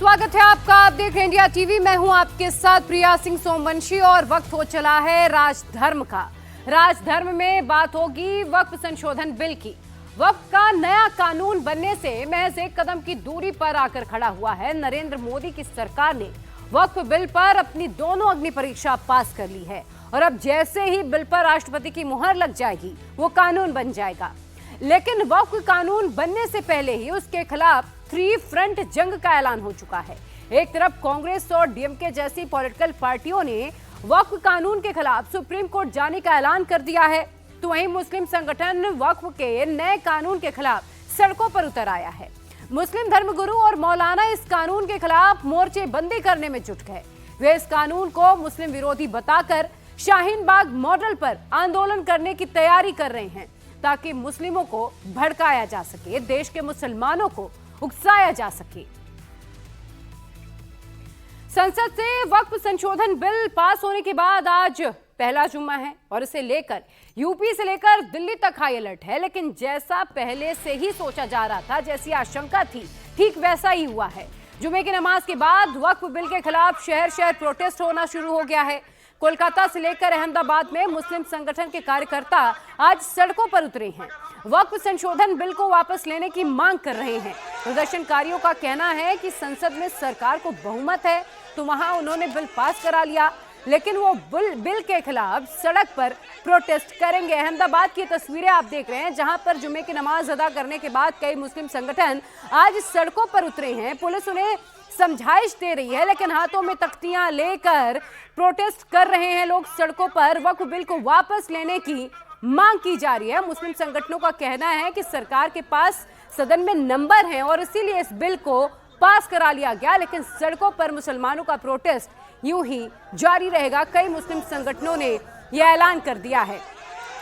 स्वागत है आपका। आप देख रहे हैं इंडिया टीवी। मैं हूं आपके साथ प्रिया सिंह सोमवंशी और वक्त हो चला है राजधर्म का। राजधर्म में बात होगी वक्फ संशोधन बिल की। वक्फ का नया कानून बनने से महज एक कदम की दूरी पर आकर खड़ा हुआ है। नरेंद्र मोदी की सरकार ने वक्फ बिल पर अपनी दोनों अग्नि परीक्षा पास कर ली है और अब जैसे ही बिल पर राष्ट्रपति की मुहर लग जाएगी वो कानून बन जाएगा। लेकिन वक्फ कानून बनने से पहले ही उसके खिलाफ 3 फ्रंट जंग का ऐलान हो चुका है। एक तरफ कांग्रेस और डीएमके जैसी पॉलिटिकल पार्टियों ने वक्फ कानून के खिलाफ सुप्रीम कोर्ट जाने का ऐलान कर दिया है, तो वहीं मुस्लिम संगठन वक्फ के नए कानून के खिलाफ सड़कों पर उतर आया है। मुस्लिम धर्मगुरु और मौलाना इस कानून के खिलाफ मोर्चेबंदी करने में जुट गए। वे इस कानून को मुस्लिम विरोधी बताकर शाहीन बाग मॉडल पर आंदोलन करने की तैयारी कर रहे हैं ताकि मुस्लिमों को भड़काया जा सके, देश के मुसलमानों को उकसाया जा सके। संसद से वक्फ संशोधन बिल पास होने के बाद आज पहला जुम्मा है और इसे लेकर यूपी से लेकर दिल्ली तक हाई अलर्ट है। लेकिन जैसा पहले से ही सोचा जा रहा था, जैसी आशंका थी, ठीक वैसा ही हुआ है। जुमे की नमाज के बाद वक्फ बिल के खिलाफ शहर शहर प्रोटेस्ट होना शुरू हो गया है। कोलकाता से लेकर अहमदाबाद में मुस्लिम संगठन के कार्यकर्ता आज सड़कों पर उतरे हैं। वक्फ संशोधन बिल को वापस लेने की मांग कर रहे हैं। प्रदर्शनकारियों का कहना है कि संसद में सरकार को बहुमत है तो वहां उन्होंने बिल पास करा लिया, लेकिन वो बिल के खिलाफ सड़क पर प्रोटेस्ट करेंगे। अहमदाबाद की तस्वीरें आप देख रहे हैं, जहां पर जुमे की नमाज अदा करने के बाद कई मुस्लिम संगठन आज सड़कों पर उतरे हैं। पुलिस उन्हें समझाइश दे रही है, लेकिन हाथों में तख्तियां लेकर प्रोटेस्ट कर रहे हैं लोग सड़कों पर। वक्फ बिल को वापस लेने की मांग की जा रही है। मुस्लिम संगठनों का कहना है कि सरकार के पास सदन में नंबर हैं और इसीलिए इस बिल को पास करा लिया गया, लेकिन सड़कों पर मुसलमानों का प्रोटेस्ट यूं ही जारी रहेगा। कई मुस्लिम संगठनों ने यह ऐलान कर दिया है।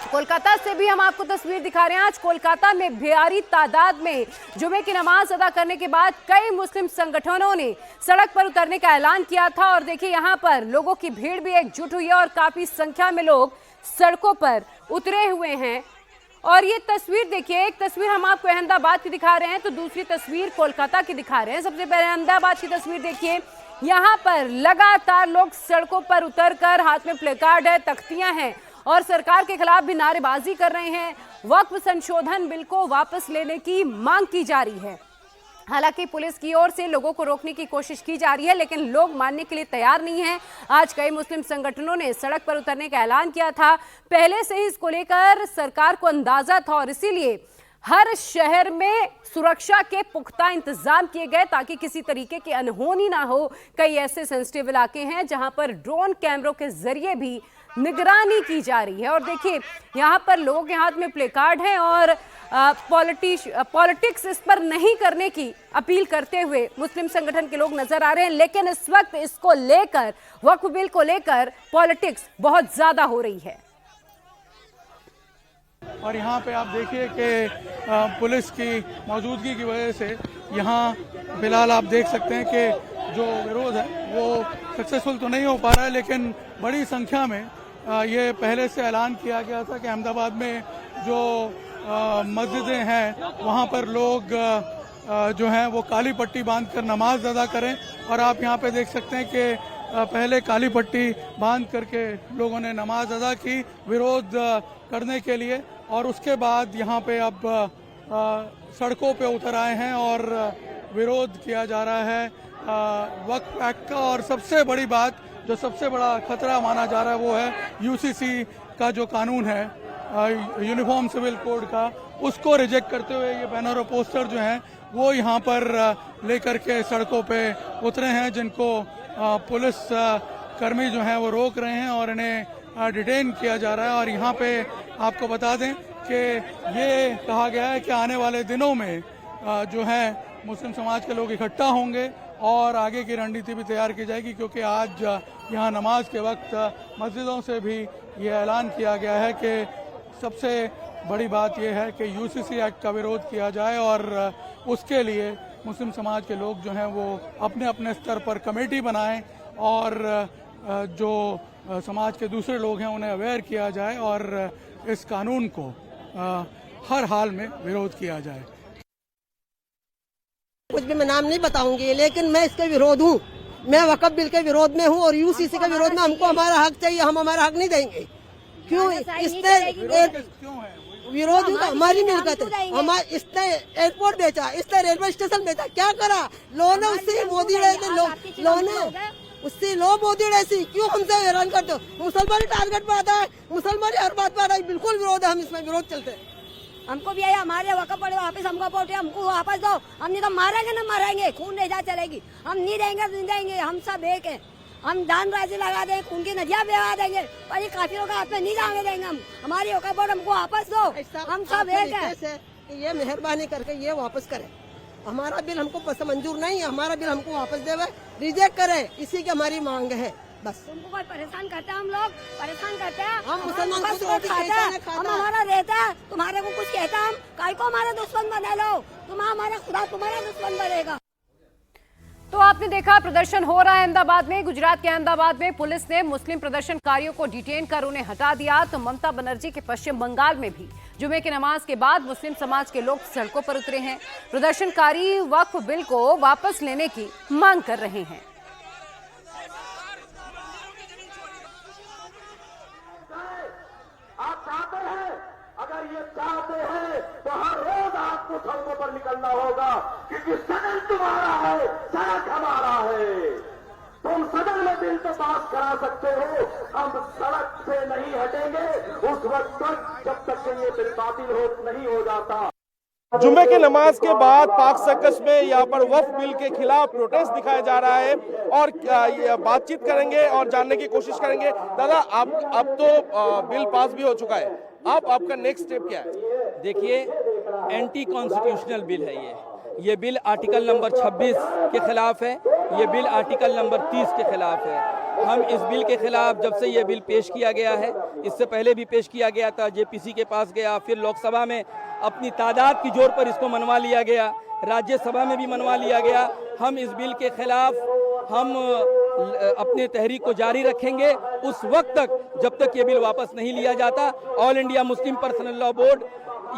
कोलकाता से भी हम आपको तस्वीर दिखा रहे हैं। आज कोलकाता में भारी तादाद में जुमे की नमाज अदा करने के बाद कई मुस्लिम संगठनों ने सड़क पर उतरने का ऐलान किया था और देखिए यहाँ पर लोगों की भीड़ भी एकजुट हुई है और काफी संख्या में लोग सड़कों पर उतरे हुए हैं। और ये तस्वीर देखिए, एक तस्वीर हम आपको अहमदाबाद की दिखा रहे हैं तो दूसरी तस्वीर कोलकाता की दिखा रहे हैं। सबसे पहले अहमदाबाद की तस्वीर देखिए, यहाँ पर लगातार लोग सड़कों पर उतरकर, हाथ में प्लेकार्ड है, तख्तियां हैं और सरकार के खिलाफ भी नारेबाजी कर रहे हैं। वक्फ संशोधन बिल को वापस लेने की मांग की जा रही है। हालांकि पुलिस की ओर से लोगों को रोकने की कोशिश की जा रही है, लेकिन लोग मानने के लिए तैयार नहीं हैं। आज कई मुस्लिम संगठनों ने सड़क पर उतरने का ऐलान किया था। पहले से ही इसको लेकर सरकार को अंदाजा था और इसीलिए हर शहर में सुरक्षा के पुख्ता इंतजाम किए गए ताकि किसी तरीके की अनहोनी ना हो। कई ऐसे सेंसिटिव इलाके हैं जहां पर ड्रोन कैमरों के जरिए भी निगरानी की जा रही है। और देखिए यहाँ पर लोगों के हाथ में प्लेकार्ड हैं और पॉलिटिक्स इस पर नहीं करने की अपील करते हुए मुस्लिम संगठन के लोग नजर आ रहे हैं। लेकिन इस वक्त इसको लेकर, वक्फ बिल को लेकर पॉलिटिक्स बहुत ज्यादा हो रही है। और यहाँ पे आप देखिए कि पुलिस की मौजूदगी की वजह से यहाँ फिलहाल आप देख सकते हैं कि जो विरोध है वो सक्सेसफुल तो नहीं हो पा रहा है, लेकिन बड़ी संख्या में ये पहले से ऐलान किया गया था कि अहमदाबाद में जो मस्जिदें हैं वहाँ पर लोग जो हैं वो काली पट्टी बांधकर नमाज अदा करें। और आप यहाँ पे देख सकते हैं कि पहले काली पट्टी बांध करके लोगों ने नमाज अदा की विरोध करने के लिए, और उसके बाद यहाँ पे अब सड़कों पे उतर आए हैं और विरोध किया जा रहा है वक्फ एक्ट का। और सबसे बड़ी बात, जो सबसे बड़ा खतरा माना जा रहा है, वो है यूसीसी का जो कानून है, यूनिफॉर्म सिविल कोड का, उसको रिजेक्ट करते हुए ये बैनर और पोस्टर जो हैं वो यहाँ पर लेकर के सड़कों पे उतरे हैं, जिनको पुलिस कर्मी जो हैं वो रोक रहे हैं और इन्हें डिटेन किया जा रहा है। और यहाँ पे आपको बता दें कि ये कहा गया है कि आने वाले दिनों में जो है मुस्लिम समाज के लोग इकट्ठा होंगे और आगे की रणनीति भी तैयार की जाएगी, क्योंकि आज यहाँ नमाज के वक्त मस्जिदों से भी ये ऐलान किया गया है कि सबसे बड़ी बात यह है कि यूसीसी एक्ट का विरोध किया जाए और उसके लिए मुस्लिम समाज के लोग जो हैं वो अपने अपने स्तर पर कमेटी बनाएं और जो समाज के दूसरे लोग हैं उन्हें अवेयर किया जाए और इस कानून को हर हाल में विरोध किया जाए। कुछ अभी मैं नाम नहीं बताऊंगी, लेकिन मैं इसके विरोध हूँ। मैं वक्फ बिल के विरोध में हूँ और यूसीसी के विरोध में। हमको हमारा हक चाहिए, हम हमारा हक नहीं देंगे। क्यों? इसने विरोध हुआ, हमारी मिलकत है। हमारे इसने एयरपोर्ट बेचा, इसने रेलवे स्टेशन बेचा, क्या करा? लोन है उससे मोदी लोन है उससे लो मोदी ऐसी क्यों हमसे हैरान करते हो? मुसलमान टारगेट पर आता है, मुसलमान हर बात पर आता है। बिल्कुल विरोध है, हम इसमें विरोध चलते हैं। हमको भी आया, हमारे वक़्फ़ पड़े वापस हमको पोटे, हमको वापस दो। हम नहीं तो मारेंगे ना मारेंगे, खून रेजा चलेगी। हम नहीं देंगे नहीं देंगे, हम सब एक है। हम दान राशि लगा देंगे, खून की नदियाँ बहा देंगे, पर ये काफिरों का हाथ में नहीं जाने देंगे हम। हमारी वक़्फ़ बोर्ड हमको वापस दो, हम सब एक है। ये मेहरबानी करके ये वापस करे। हमारा बिल हमको मंजूर नहीं है, हमारा बिल हमको वापस देवे, रिजेक्ट करे, इसी की हमारी मांग है बस। तुमको कोई परेशान करता है? हम लोग परेशान करते हैं? हम मुसलमान बस वो खाता है, हम हमारा रहता है, तुम्हारे को कुछ कहता हम काय को हमारा दुश्मन बना लो? तुम हमारा खुदा तुम्हारा दुश्मन बनेगा। तो आपने देखा प्रदर्शन हो रहा है अहमदाबाद में। गुजरात के अहमदाबाद में पुलिस ने मुस्लिम प्रदर्शनकारियों को डिटेन कर उन्हें हटा दिया। तो ममता बनर्जी के पश्चिम बंगाल में भी जुमे की नमाज के बाद मुस्लिम समाज के लोग सड़कों पर उतरे हैं। प्रदर्शनकारी वक्फ बिल को वापस लेने की मांग कर रहे हैं। आप चाहते हैं, अगर ये चाहते हैं तो हर रोज आपको सड़कों पर निकलना होगा, क्योंकि सदन तुम्हारा है, सड़क हमारा है। तुम सदन में बिल तो पास करा सकते हो, हम सड़क से नहीं हटेंगे उस वक्त तक जब तक कि ये बिल बातिल नहीं हो जाता। जुम्मे की नमाज के बाद पाक सर्कस में यहाँ पर वक्फ बिल के खिलाफ प्रोटेस्ट दिखाया जा रहा है और बातचीत करेंगे और जानने की कोशिश करेंगे। दादा, अब तो बिल पास भी हो चुका है, आपका नेक्स्ट स्टेप क्या है? देखिए, एंटी कॉन्स्टिट्यूशनल बिल है ये बिल आर्टिकल नंबर 26 के खिलाफ है, ये बिल आर्टिकल नंबर 30 के खिलाफ है। हम इस बिल के खिलाफ जब से ये बिल पेश किया गया है, इससे पहले भी पेश किया गया था, जेपीसी के पास गया, फिर लोकसभा में अपनी तादाद की जोर पर इसको मनवा लिया गया, राज्यसभा में भी मनवा लिया गया। हम इस बिल के खिलाफ हम अपने तहरीक को जारी रखेंगे उस वक्त तक जब तक ये बिल वापस नहीं लिया जाता। All India Muslim personal law board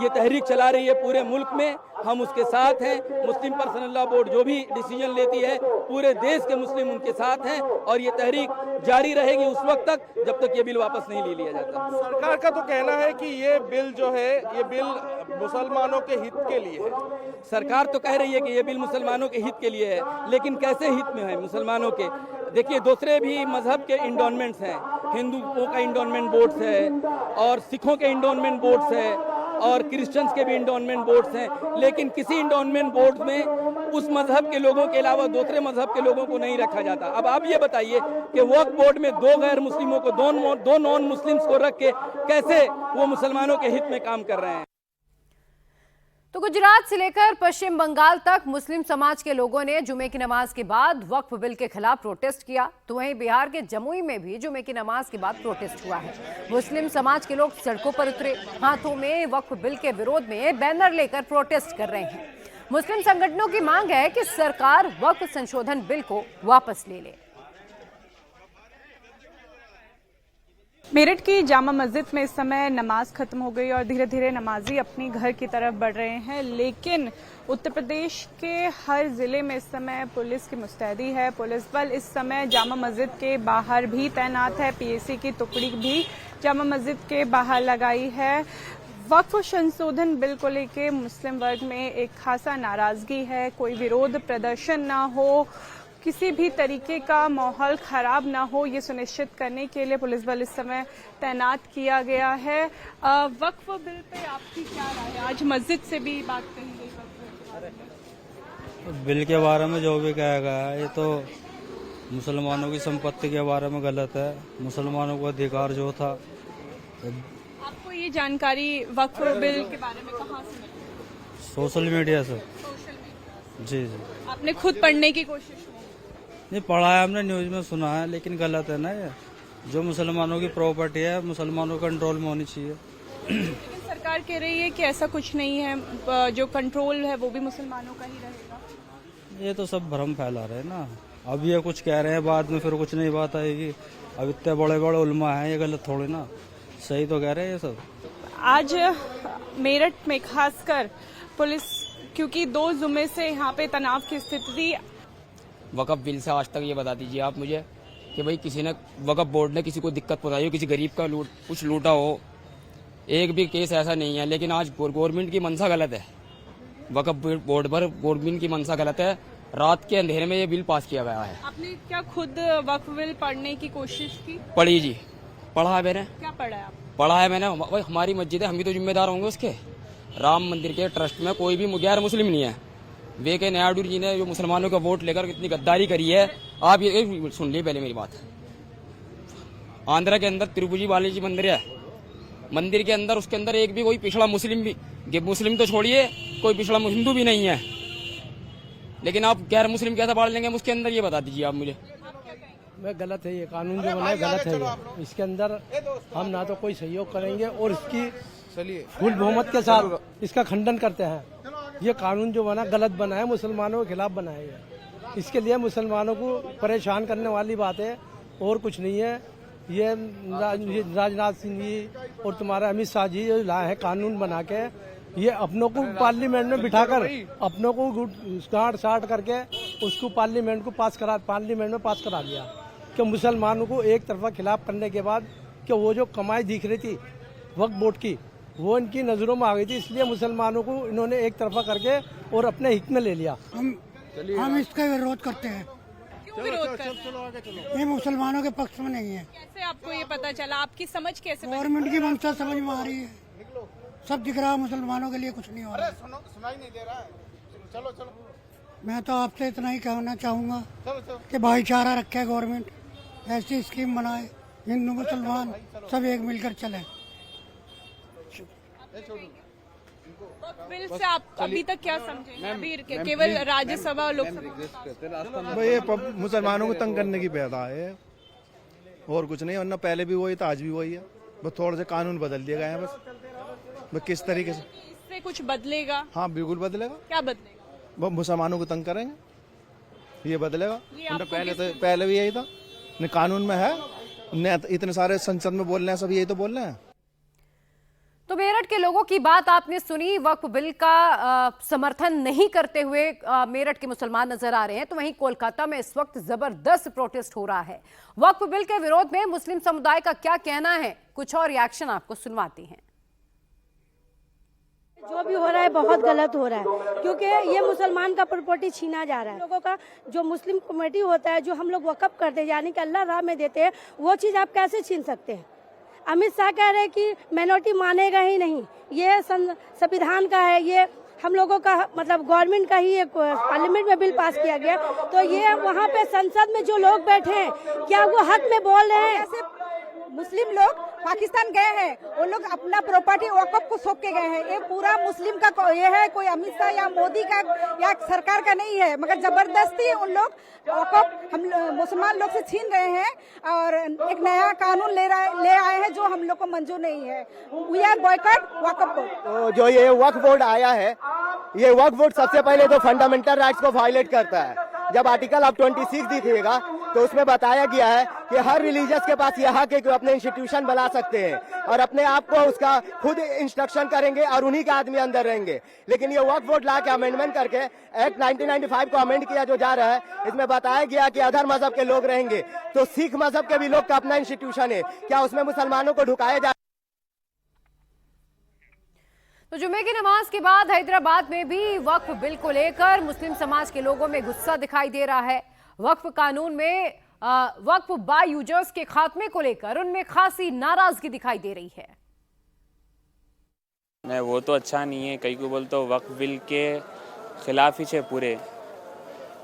ये तहरीक चला रही है पूरे मुल्क में, हम उसके साथ हैं। मुस्लिम पर्सनल लॉ बोर्ड जो भी डिसीजन लेती है, पूरे देश के मुस्लिम उनके साथ हैं और ये तहरीक जारी रहेगी उस वक्त तक जब तक ये बिल वापस नहीं ले लिया जाता। सरकार का तो कहना है कि ये बिल जो है, ये बिल मुसलमानों के हित के लिए है। सरकार तो कह रही है कि ये बिल मुसलमानों के हित के लिए है, लेकिन कैसे हित में है मुसलमानों के? देखिए, दूसरे भी मजहब के इंडोनमेंट्स हैं, हिंदुओं का इंडोनमेंट बोर्ड्स है और सिखों के इंडोनमेंट बोर्ड्स है और क्रिश्चियंस के भी इंडोनमेंट बोर्ड्स हैं, लेकिन किसी इंडोनमेंट बोर्ड में उस मजहब के लोगों के अलावा दूसरे मजहब के लोगों को नहीं रखा जाता। अब आप ये बताइए कि वक्फ बोर्ड में दो गैर मुस्लिमों को, दो नॉन मुस्लिम्स को रख के कैसे वो मुसलमानों के हित में काम कर रहे हैं? तो गुजरात से लेकर पश्चिम बंगाल तक मुस्लिम समाज के लोगों ने जुमे की नमाज के बाद वक्फ बिल के खिलाफ प्रोटेस्ट किया। तो वहीं बिहार के जमुई में भी जुमे की नमाज के बाद प्रोटेस्ट हुआ है। मुस्लिम समाज के लोग सड़कों पर उतरे, हाथों में वक्फ बिल के विरोध में बैनर लेकर प्रोटेस्ट कर रहे हैं। मुस्लिम संगठनों की मांग है कि सरकार वक्फ संशोधन बिल को वापस ले ले। मेरठ की जामा मस्जिद में इस समय नमाज खत्म हो गई और धीरे धीरे नमाजी अपनी घर की तरफ बढ़ रहे हैं, लेकिन उत्तर प्रदेश के हर जिले में इस समय पुलिस की मुस्तैदी है। पुलिस बल इस समय जामा मस्जिद के बाहर भी तैनात है, पीएसी की टुकड़ी भी जामा मस्जिद के बाहर लगाई है। वक्फ संशोधन बिल को लेकर मुस्लिम वर्ग में एक खासा नाराजगी है। कोई विरोध प्रदर्शन ना हो, किसी भी तरीके का माहौल खराब ना हो, ये सुनिश्चित करने के लिए पुलिस बल इस समय तैनात किया गया है। वक्फ बिल पे आपकी क्या राय है? आज मस्जिद से भी बात कही गई बिल के बारे में, जो भी कहा गया है ये तो मुसलमानों की संपत्ति के बारे में गलत है। मुसलमानों को अधिकार जो था। आपको ये जानकारी वक्फ बिल के बारे में कहाँ से मिली? सोशल मीडिया से। जी। आपने खुद पढ़ने की कोशिश? नहीं पढ़ा है, हमने न्यूज में सुना है, लेकिन गलत है ना ये। जो मुसलमानों की प्रॉपर्टी है, मुसलमानों कंट्रोल में होनी चाहिए। लेकिन सरकार कह रही है कि ऐसा कुछ नहीं है, जो कंट्रोल है वो भी मुसलमानों का ही रहेगा। ये तो सब भ्रम फैला रहे हैं ना। अब ये कुछ कह रहे हैं, बाद में फिर कुछ नहीं बात आएगी। अब इतने बड़े बड़े उलमा हैं, ये गलत थोड़ी ना, सही तो कह रहे हैं ये सब। आज मेरठ में खासकर पुलिस क्योंकि 2 जुमे से यहाँ पे तनाव की स्थिति। वक्फ बिल से आज तक ये बता दीजिए आप मुझे कि भाई किसी ने वक्फ बोर्ड ने किसी को दिक्कत पहुंचाई हो, किसी गरीब का कुछ लूटा हो, एक भी केस ऐसा नहीं है। लेकिन आज गवर्नमेंट की मंशा गलत है, वक्फ बोर्ड पर गवर्नमेंट की मंशा गलत है। रात के अंधेरे में ये बिल पास किया गया है। आपने क्या खुद वक्फ बिल पढ़ने की कोशिश की? पढ़ी जी, पढ़ा है मैंने। क्या पढ़ा है आप? पढ़ा है मैंने, भाई हमारी मस्जिद है, हम भी तो जिम्मेदार होंगे उसके। राम मंदिर के ट्रस्ट में कोई भी गैर मुस्लिम नहीं है। वेंकैया नायडू जी ने जो मुसलमानों का वोट लेकर कितनी गद्दारी करी है, आप ये सुन लिए पहले मेरी बात। आंध्रा के अंदर तिरुपति बालाजी मंदिर है, मंदिर के अंदर उसके अंदर एक भी कोई पिछड़ा मुस्लिम तो छोड़िए, कोई पिछड़ा हिंदू भी नहीं है। लेकिन आप गैर मुस्लिम कैसे बाढ़ लेंगे उसके अंदर, ये बता दीजिए आप मुझे। मैं गलत है ये कानून जो बना है, गलत है ये। इसके अंदर हम ना तो कोई सहयोग करेंगे और इसकी फुल बहुमत के साथ इसका खंडन करते हैं। ये कानून जो बना गलत बना है, मुसलमानों के खिलाफ बना है ये। इसके लिए मुसलमानों को परेशान करने वाली बात है और कुछ नहीं है। ये राजनाथ सिंह जी और तुम्हारा अमित शाह जी जो लाए हैं कानून बना के, ये अपनों को पार्लियामेंट में बिठाकर अपनों को गांठ साट करके उसको पार्लियामेंट में पास करा दिया कि मुसलमानों को एक तरफा खिलाफ करने के बाद कि वो जो कमाई दिख रही थी वक्फ बोर्ड की, वो इनकी नजरों में आ गई थी। इसलिए मुसलमानों को इन्होंने एक तरफा करके और अपने हित में ले लिया। हम इसका विरोध करते हैं। क्यों विरोध करते हैं? ये मुसलमानों के पक्ष में नहीं है। कैसे आपको ये पता चला? आपकी समझ कैसे? गवर्नमेंट की मंशा समझ में आ रही है, सब दिख रहा है, मुसलमानों के लिए कुछ नहीं हो रहा है। सुनाई नहीं दे रहा है। चलो मैं तो आपसे इतना ही कहना चाहूँगा कि भाईचारा रखे गवर्नमेंट, ऐसी स्कीम बनाए हिंदू मुसलमान सब एक मिलकर चले। बिल से आप अभी तक क्या समझे? अभी केवल राज्यसभा और लोकसभा ये मुसलमानों को तंग करने की पैदा है और कुछ नहीं। वरना पहले भी वही था, आज भी वही है, बस थोड़े से कानून बदल दिए गए हैं बस किस तरीके से। इससे कुछ बदलेगा? हाँ बिल्कुल बदलेगा। क्या बदलेगा? वो मुसलमानों को तंग करेंगे, ये बदलेगा। पहले भी यही था, कानून में है, इतने सारे संसद में बोल रहे हैं, सब यही तो बोल रहे हैं। तो मेरठ के लोगों की बात आपने सुनी। वक्फ बिल का समर्थन नहीं करते हुए मेरठ के मुसलमान नजर आ रहे हैं, तो वहीं कोलकाता में इस वक्त जबरदस्त प्रोटेस्ट हो रहा है। वक्फ बिल के विरोध में मुस्लिम समुदाय का क्या कहना है, कुछ और रिएक्शन आपको सुनवाती हैं। जो भी हो रहा है बहुत गलत हो रहा है, क्योंकि ये मुसलमान का प्रॉपर्टी छीना जा रहा है। लोगों का जो मुस्लिम कमेटी होता है, जो हम लोग वक़्फ़ करते हैं यानी कि अल्लाह राह में देते हैं, वो चीज़ आप कैसे छीन सकते हैं? अमित शाह कह रहे हैं कि माइनॉरिटी मानेगा ही नहीं, ये संविधान का है, ये हम लोगों का मतलब गवर्नमेंट का ही एक पार्लियामेंट में बिल पास किया गया। तो ये वहाँ पे संसद में जो लोग बैठे हैं, क्या वो हक में बोल रहे हैं? ऐसे मुस्लिम लोग पाकिस्तान गए हैं, वो लोग अपना प्रॉपर्टी वक़्फ़ को सौंप के गए हैं। ये पूरा मुस्लिम का ये है, कोई अमित शाह या मोदी का या सरकार का नहीं है, मगर जबरदस्ती उन लोग वक़्फ़ हम मुसलमान लोग से छीन रहे हैं और एक नया कानून ले आए हैं जो हम लोग को मंजूर नहीं है। We are boycott Waqf board. तो जो ये वक्फ बोर्ड आया है, ये वक्फ बोर्ड सबसे पहले तो फंडामेंटल राइट्स को वायलेट करता है। जब आर्टिकल आप 26 देखिएगा तो उसमें बताया गया है कि हर रिलीजियस के पास यह हक है कि अपने इंस्टीट्यूशन बना सकते हैं और अपने आप को उसका खुद इंस्ट्रक्शन करेंगे और उन्हीं के आदमी अंदर रहेंगे। लेकिन ये वक्फ बोर्ड ला के अमेंडमेंट करके एक्ट 1995 को अमेंड किया जो जा रहा है, इसमें बताया गया कि अदर मजहब के लोग रहेंगे। तो सिख मजहब के भी लोग का अपना इंस्टीट्यूशन है, क्या उसमें मुसलमानों को ढुकाया जा? तो जुमे की नमाज के बाद हैदराबाद में भी वक्फ बिल को लेकर मुस्लिम समाज के लोगों में गुस्सा दिखाई दे रहा है। वक्फ कानून में वक्फ बाय यूजर्स के खात्मे को लेकर उनमें खासी नाराजगी दिखाई दे रही है। नहीं, वो तो अच्छा नहीं है। कई को बोलते हो वक्फ बिल के खिलाफ ही है पूरे।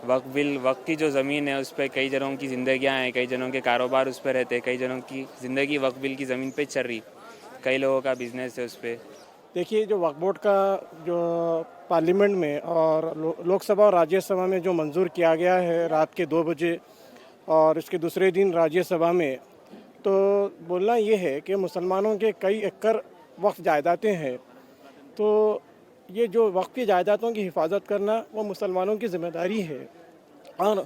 वक्फ की जो ज़मीन है उस पर कई जनों की ज़िंदगियाँ हैं, कई जनों के कारोबार उस पर रहते हैं, कई जनों की ज़िंदगी वक्फ बिल की ज़मीन पे चल रही, कई लोगों का बिजनेस है उस पर। देखिए, जो वक्फ बोर्ड का जो पार्लियामेंट में और लोकसभा और राज्यसभा में जो मंजूर किया गया है रात के 2 बजे और इसके दूसरे दिन राज्यसभा में, तो बोलना ये है कि मुसलमानों के कई एकड़ वक्फ जायदादें हैं। तो ये जो वक्फ की जायदादों की हिफाजत करना वो मुसलमानों की जिम्मेदारी है। और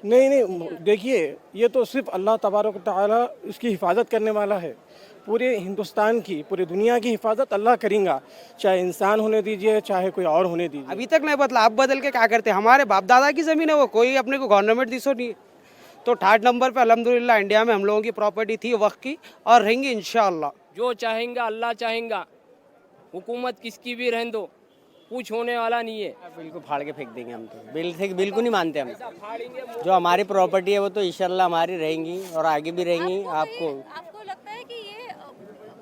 नहीं, देखिए, ये तो सिर्फ अल्लाह तबारक व तआला इसकी हिफाजत करने वाला है। पूरे हिंदुस्तान की, पूरी दुनिया की हिफाजत अल्लाह करेगा, चाहे इंसान होने दीजिए, चाहे कोई और होने दीजिए। अभी तक नहीं बदला, अब बदल के क्या करते हैं? हमारे बाप दादा की ज़मीन है वो, कोई अपने को गवर्नमेंट दिसो नहीं। तो 3rd नंबर पे अल्हम्दुलिल्लाह इंडिया में हम लोगों की प्रॉपर्टी थी वक्त की, और रहेंगी इंशाअल्लाह। जो चाहेंगा अल्लाह चाहेंगा, हुकूमत किसकी भी रहने दो, कुछ होने वाला नहीं है। बिल्कुल फाड़ के फेंक देंगे हम तो, बिल्कुल नहीं मानते हम। जो हमारी प्रॉपर्टी है वो तो इंशाल्लाह हमारी रहेंगी और आगे भी रहेंगी। आपको लगता है कि ये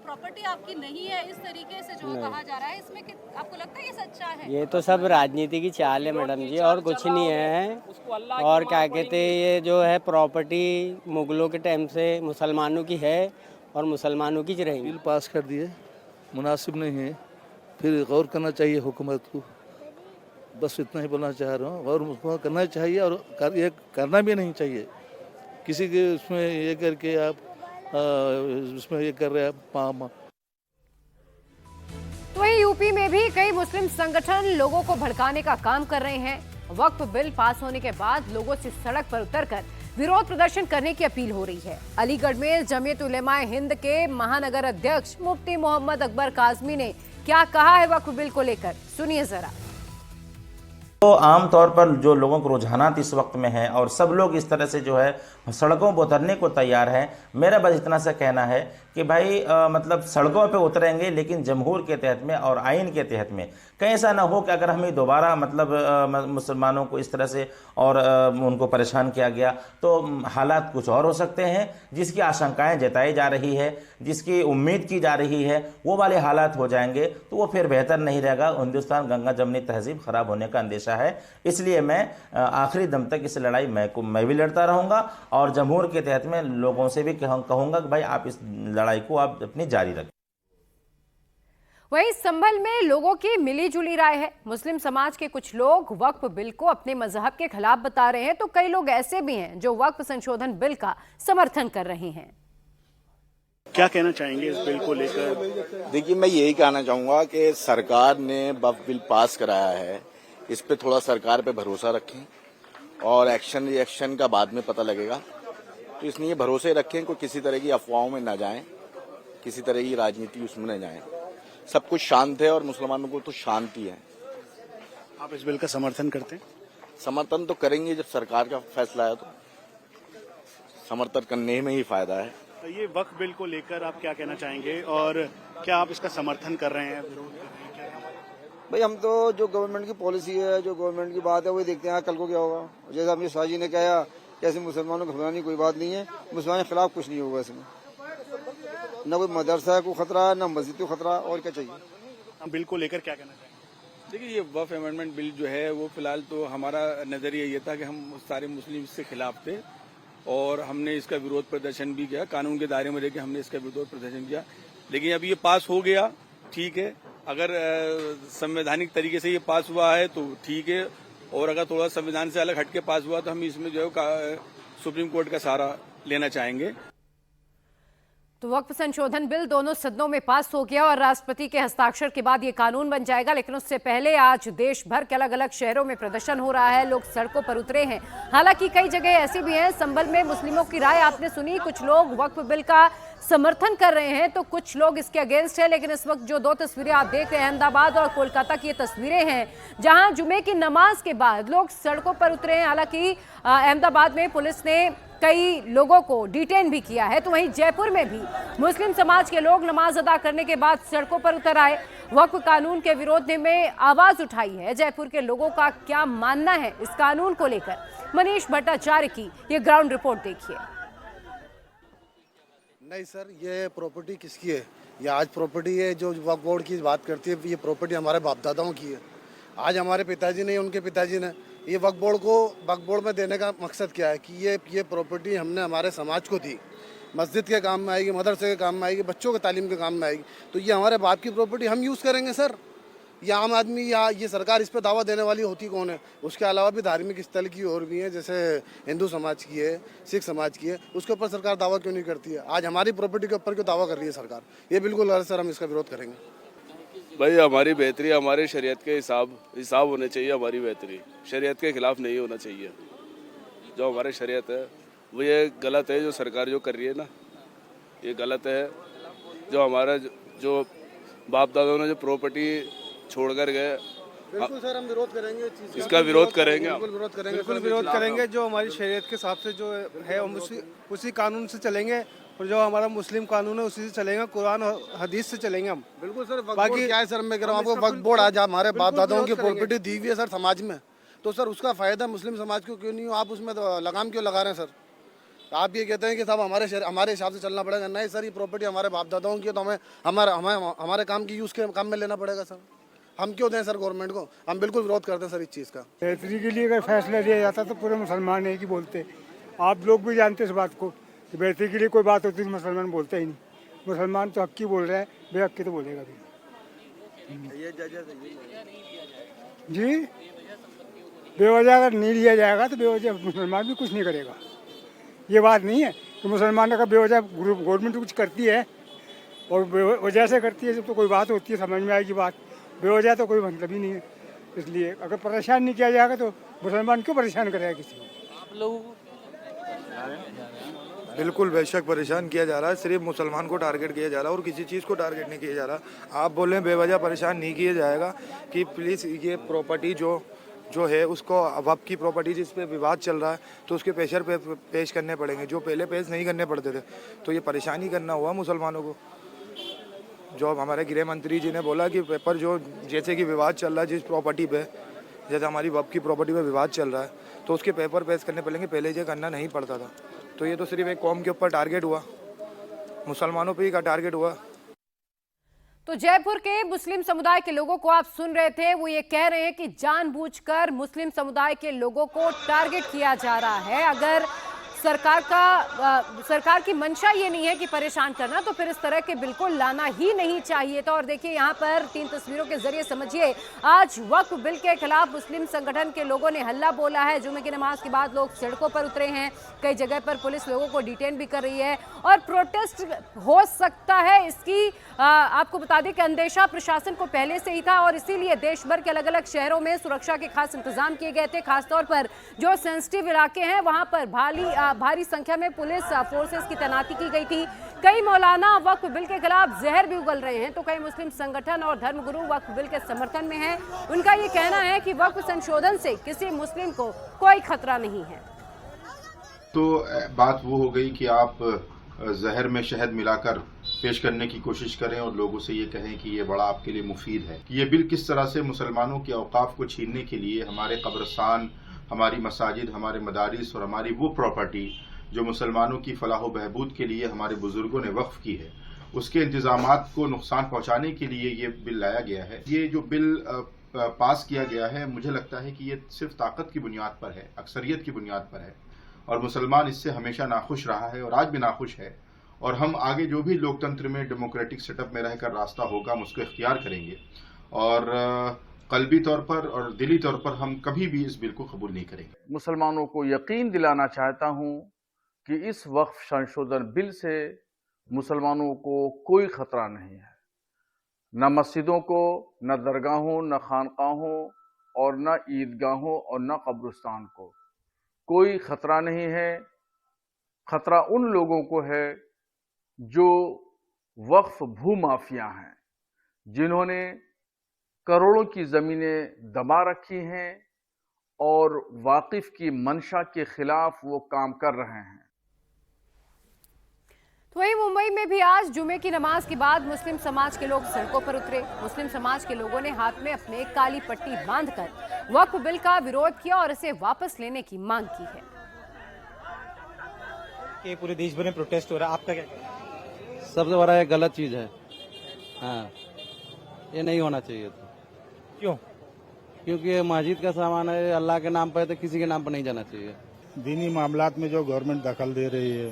प्रॉपर्टी आपकी नहीं है इस तरीके से जो कहा जा रहा है, इसमें आपको लगता है ये सच्चा है? ये तो सब राजनीति की चाल है मैडम जी, और कुछ नहीं है। और क्या कहते हैं, ये जो है प्रॉपर्टी मुगलों के टाइम से मुसलमानों की है और मुसलमानों की रहेगी। बिल पास कर दिए, मुनासिब नहीं है, फिर गौर करना चाहिए हुकूमत को। बस इतना ही बोलना चाह रहा हूँ। गौर करना चाहिए और ये करना भी नहीं चाहिए किसी के उसमें ये करके आप उसमें ये कर रहे हैं। तो वहीं यूपी में भी कई मुस्लिम संगठन लोगों को भड़काने का काम कर रहे हैं। वक्फ बिल पास होने के बाद लोगों से सड़क पर उतरकर विरोध प्रदर्शन करने की अपील हो रही है। अलीगढ़ में जमीयत उलेमाए हिंद के महानगर अध्यक्ष मुफ्ती मोहम्मद अकबर काजमी ने क्या कहा है वक्फ बिल को लेकर, सुनिए जरा। तो आमतौर पर जो लोगों को रुझानात इस वक्त में है और सब लोग इस तरह से जो है सड़कों पर उतरने को तैयार हैं। मेरा बस इतना सा कहना है कि भाई मतलब सड़कों पे उतरेंगे लेकिन जमहूर के तहत में और आइन के तहत में। कहीं ऐसा ना हो कि अगर हमें दोबारा मतलब मुसलमानों को इस तरह से और उनको परेशान किया गया तो हालात कुछ और हो सकते हैं। जिसकी आशंकाएं जताई जा रही है, जिसकी उम्मीद की जा रही है, वो वाले हालात हो जाएंगे तो वो फिर बेहतर नहीं रहेगा। हिंदुस्तान गंगा जमनी तहजीब खराब होने का अंदेशा है। इसलिए मैं आखिरी दम तक इस लड़ाई मैं भी लड़ता रहूँगा और जमहूर के तहत में लोगों से भी कहूँगा कि भाई आप इस लड़ाई को आप अपनी जारी रखें। वहीं संभल में लोगों की मिली जुली राय है। मुस्लिम समाज के कुछ लोग वक्फ बिल को अपने मजहब के खिलाफ बता रहे हैं तो कई लोग ऐसे भी हैं जो वक्फ संशोधन बिल का समर्थन कर रहे हैं। क्या कहना चाहेंगे इस बिल को लेकर? देखिए, मैं यही कहना चाहूंगा कि सरकार ने वक्फ बिल पास कराया है, इस पे थोड़ा सरकार पे भरोसा रखें और एक्शन रिएक्शन का बाद में पता लगेगा। तो इसलिए भरोसे रखें, कोई किसी तरह की अफवाहों में न जाएं, किसी तरह की राजनीति उसमें न जाएं। सब कुछ शांत है और मुसलमानों को तो शांति है। आप इस बिल का समर्थन करते हैं? समर्थन तो करेंगे, जब सरकार का फैसला है तो समर्थन करने में ही फायदा है। ये वक्फ बिल को लेकर आप क्या कहना चाहेंगे और क्या आप इसका समर्थन कर रहे हैं, विरोध कर रहे हैं? भाई हम तो जो गवर्नमेंट की पॉलिसी है, जो गवर्नमेंट की बात है वही देखते हैं कल को क्या होगा। जैसे अमित शाह जी ने कहा कि ऐसे मुसलमानों को घबराने की कोई बात नहीं है, मुसलमानों के खिलाफ कुछ नहीं होगा इसमें। न कोई मदरसा को खतरा, न मस्जिद को खतरा, और क्या चाहिए। बिल को लेकर क्या कहना चाहिए? देखिए, ये वक्फ अमेंडमेंट बिल जो है वो फिलहाल तो हमारा नजरिया ये था कि हम सारे मुस्लिम इससे खिलाफ थे और हमने इसका विरोध प्रदर्शन भी किया। कानून के दायरे में रहकर हमने इसका विरोध प्रदर्शन किया। लेकिन अब ये पास हो गया, ठीक है। अगर संवैधानिक तरीके से ये पास हुआ है तो ठीक है, और अगर थोड़ा संविधान से अलग हटके पास हुआ तो हम इसमें जो है सुप्रीम कोर्ट का सहारा लेना चाहेंगे। तो वक्फ संशोधन बिल दोनों सदनों में पास हो गया और राष्ट्रपति के हस्ताक्षर के बाद ये कानून बन जाएगा। लेकिन उससे पहले आज देश भर के अलग अलग शहरों में प्रदर्शन हो रहा है, लोग सड़कों पर उतरे हैं। हालांकि कई जगह ऐसी भी हैं, संभल में मुस्लिमों की राय आपने सुनी, कुछ लोग वक्फ बिल का समर्थन कर रहे हैं तो कुछ लोग इसके अगेंस्ट है। लेकिन इस वक्त जो दो तस्वीरें आप देख रहे हैं अहमदाबाद और कोलकाता की ये तस्वीरें हैं जहां जुमे की नमाज के बाद लोग सड़कों पर उतरे हैं। हालांकि अहमदाबाद में पुलिस ने कई लोगों को डिटेन भी किया है, तो वहीं जयपुर में भी मुस्लिम समाज के लोग नमाज अदा करने के बाद सड़कों पर उतर आए, वक्फ कानून के विरोध में आवाज उठाई है। जयपुर के लोगों का क्या मानना है इस कानून को लेकर, मनीष भट्टाचार्य की ये ग्राउंड रिपोर्ट देखिए। नहीं सर, ये प्रॉपर्टी किसकी है? ये आज प्रॉपर्टी है जो वक्फ बोर्ड की बात करती है, ये प्रॉपर्टी हमारे बाप दादाओं की है। आज हमारे पिताजी ने, उनके पिताजी ने ये वक्फ बोर्ड में देने का मकसद क्या है कि ये प्रॉपर्टी हमने हमारे समाज को दी, मस्जिद के काम में आएगी, मदरसे के काम में आएगी, बच्चों के तालीम के काम में आएगी। तो ये हमारे बाप की प्रॉपर्टी हम यूज़ करेंगे सर। ये आम आदमी या ये सरकार इस पर दावा देने वाली होती कौन है? उसके अलावा भी धार्मिक स्थल की और भी हैं, जैसे हिंदू समाज की है, सिख समाज की है, उसके ऊपर सरकार दावा क्यों नहीं करती है? आज हमारी प्रॉपर्टी के ऊपर क्यों दावा कर रही है सरकार? ये बिल्कुल गलत सर, हम इसका विरोध करेंगे। भाई हमारी बेहतरी हमारे शरीयत के हिसाब होने चाहिए। हमारी बेहतरी शरीयत के खिलाफ नहीं होना चाहिए। जो हमारे शरीयत है वो ये गलत है, जो सरकार जो कर रही है ना ये गलत है। जो हमारा जो बाप दादाओं ने जो प्रॉपर्टी छोड़कर गए, बिल्कुल सर, हम विरोध करेंगे इस चीज़ का। इसका विरोध करेंगे, बिल्कुल विरोध करेंगे, बिल्कुल विरोध करेंगे। जो हमारी शरीयत के हिसाब से जो है हम उसी कानून से चलेंगे, और जो हमारा मुस्लिम कानून है उसी से चलेंगे, कुरान और हदीस से चलेंगे हम। बिल्कुल सर, बाकी क्या है सर, मैं कह रहा हूँ आपको, वक्फ बोर्ड आज हमारे बाप दादाओं की प्रॉपर्टी दी हुई है सर समाज में, तो सर उसका फायदा मुस्लिम समाज को क्यों नहीं हो, आप उसमें तो लगाम क्यों लगा रहे हैं सर? आप ये कहते हैं कि साहब हमारे हिसाब से चलना पड़ेगा। नहीं सर, ये प्रॉपर्टी हमारे बाप दादाओं की है, तो हमें हमारे काम की यूज़ के काम में लेना पड़ेगा सर। हम क्यों दें सर गवर्नमेंट को? हम बिल्कुल विरोध करते हैं सर इस चीज़ का। बेहतरी के लिए अगर फैसला लिया जाता तो पूरे मुसलमान एक ही बोलते। आप लोग भी जानते इस बात को कि बेहतरी के लिए कोई बात होती है मुसलमान बोलते ही नहीं। मुसलमान तो हक की बोल रहा है, बेहक की तो बोलेगा भी। जी, बेवजह अगर नहीं लिया जाएगा तो बेवजह मुसलमान भी कुछ नहीं करेगा। ये बात नहीं है कि मुसलमान अगर बेवजह गवर्नमेंट कुछ करती है और वजह से करती है, जब तो कोई बात होती है समझ में आएगी बात। बेवजह तो कोई मतलब ही नहीं है। इसलिए अगर परेशान नहीं किया जाएगा तो मुसलमान क्यों परेशान करेगा किसी को? आप लोगों को बिल्कुल बेशक परेशान किया जा रहा है, सिर्फ मुसलमान को टारगेट किया जा रहा है और किसी चीज़ को टारगेट नहीं किया जा रहा। आप बोल रहे हैं बेवजह परेशान नहीं किया जाएगा कि प्लीज़ ये प्रॉपर्टी जो है उसको वक्फ की प्रॉपर्टी जिस पे विवाद चल रहा है तो उसके प्रेशर पे पेश करने पड़ेंगे, जो पहले पेश नहीं करने पड़ते थे। तो ये परेशानी करना हुआ मुसलमानों को। जो हमारे गृह मंत्री जी ने बोला कि पेपर जो जैसे कि विवाद चल रहा है जिस प्रॉपर्टी पे, जैसे हमारी वक्फ की प्रॉपर्टी पे विवाद चल रहा है तो उसके पेपर पेश करने पड़ेंगे, पहले ये करना नहीं पड़ता था। तो ये तो सिर्फ एक कौम के ऊपर टारगेट हुआ, मुसलमानों पे ही का टारगेट हुआ। तो जयपुर के मुस्लिम समुदाय के लोगों को आप सुन रहे थे, वो ये कह रहे हैं कि जानबूझकर मुस्लिम समुदाय के लोगों को टारगेट किया जा रहा है। अगर सरकार की मंशा ये नहीं है कि परेशान करना, तो फिर इस तरह के बिल्कुल लाना ही नहीं चाहिए था। और देखिए यहाँ पर 3 तस्वीरों के जरिए समझिए, आज वक्फ बिल के खिलाफ मुस्लिम संगठन के लोगों ने हल्ला बोला है। जुमे की नमाज के बाद लोग सड़कों पर उतरे हैं, कई जगह पर पुलिस लोगों को डिटेन भी कर रही है और प्रोटेस्ट हो सकता है। इसकी आपको बता दें कि अंदेशा प्रशासन को पहले से ही था और इसीलिए देश भर के अलग अलग शहरों में सुरक्षा के खास इंतजाम किए गए थे। खासतौर पर जो सेंसिटिव इलाके हैं वहां पर भारी संख्या में पुलिस फोर्सेस की तैनाती की गई थी। कई मौलाना वक्फ बिल के खिलाफ जहर भी उगल रहे हैं, तो कई मुस्लिम संगठन और धर्मगुरु वक्फ बिल के समर्थन में हैं। उनका ये कहना है कि वक्फ संशोधन से किसी मुस्लिम को कोई खतरा नहीं है। तो बात वो हो गई कि आप जहर में शहद मिलाकर पेश करने की कोशिश करें और लोगों से ये कहें कि ये बड़ा आपके लिए मुफीद है। कि ये बिल किस तरह से मुसलमानों के औकाफ को छीनने के लिए हमारे कब्रस्तान, हमारी मसाजिद, हमारे मदारिस और हमारी वो प्रॉपर्टी जो मुसलमानों की फलाह व बहबूद के लिए हमारे बुजुर्गों ने वक्फ की है, उसके इंतजामात को नुकसान पहुंचाने के लिए ये बिल लाया गया है। ये जो बिल पास किया गया है, मुझे लगता है कि ये सिर्फ ताकत की बुनियाद पर है, अक्सरियत की बुनियाद पर है और मुसलमान इससे हमेशा नाखुश रहा है और आज भी नाखुश है। और हम आगे जो भी लोकतंत्र में डेमोक्रेटिक सेटअप में रहकर रास्ता होगा हम उसको इख्तियार करेंगे और कल्बी तौर पर और दिली तौर पर हम कभी भी इस बिल को कबूल नहीं करेंगे। मुसलमानों को यकीन दिलाना चाहता हूं कि इस वक्फ संशोधन बिल से मुसलमानों को कोई खतरा नहीं है। न मस्जिदों को, न दरगाहों, न खानकाहों और न ईदगाहों और न कब्रिस्तान को कोई खतरा नहीं है। खतरा उन लोगों को है जो वक्फ भूमाफिया हैं, जिन्होंने करोड़ों की ज़मीनें दबा रखी हैं और वाकिफ की मंशा के खिलाफ वो काम कर रहे हैं। तो वहीं मुंबई में भी आज जुमे की नमाज के बाद मुस्लिम समाज के लोग सड़कों पर उतरे। मुस्लिम समाज के लोगों ने हाथ में अपने काली पट्टी बांधकर वक्फ बिल का विरोध किया और इसे वापस लेने की मांग की है। कि पूरे देश भर में प्रोटेस्ट हो रहा है, आपका क्या? सबसे बड़ा ये गलत चीज है। हाँ, ये नहीं होना चाहिए था। क्यों? क्योंकि ये मस्जिद का सामान है, अल्लाह के नाम पर है तो किसी के नाम पर नहीं जाना चाहिए। दीनी मामलात में जो गवर्नमेंट दखल दे रही है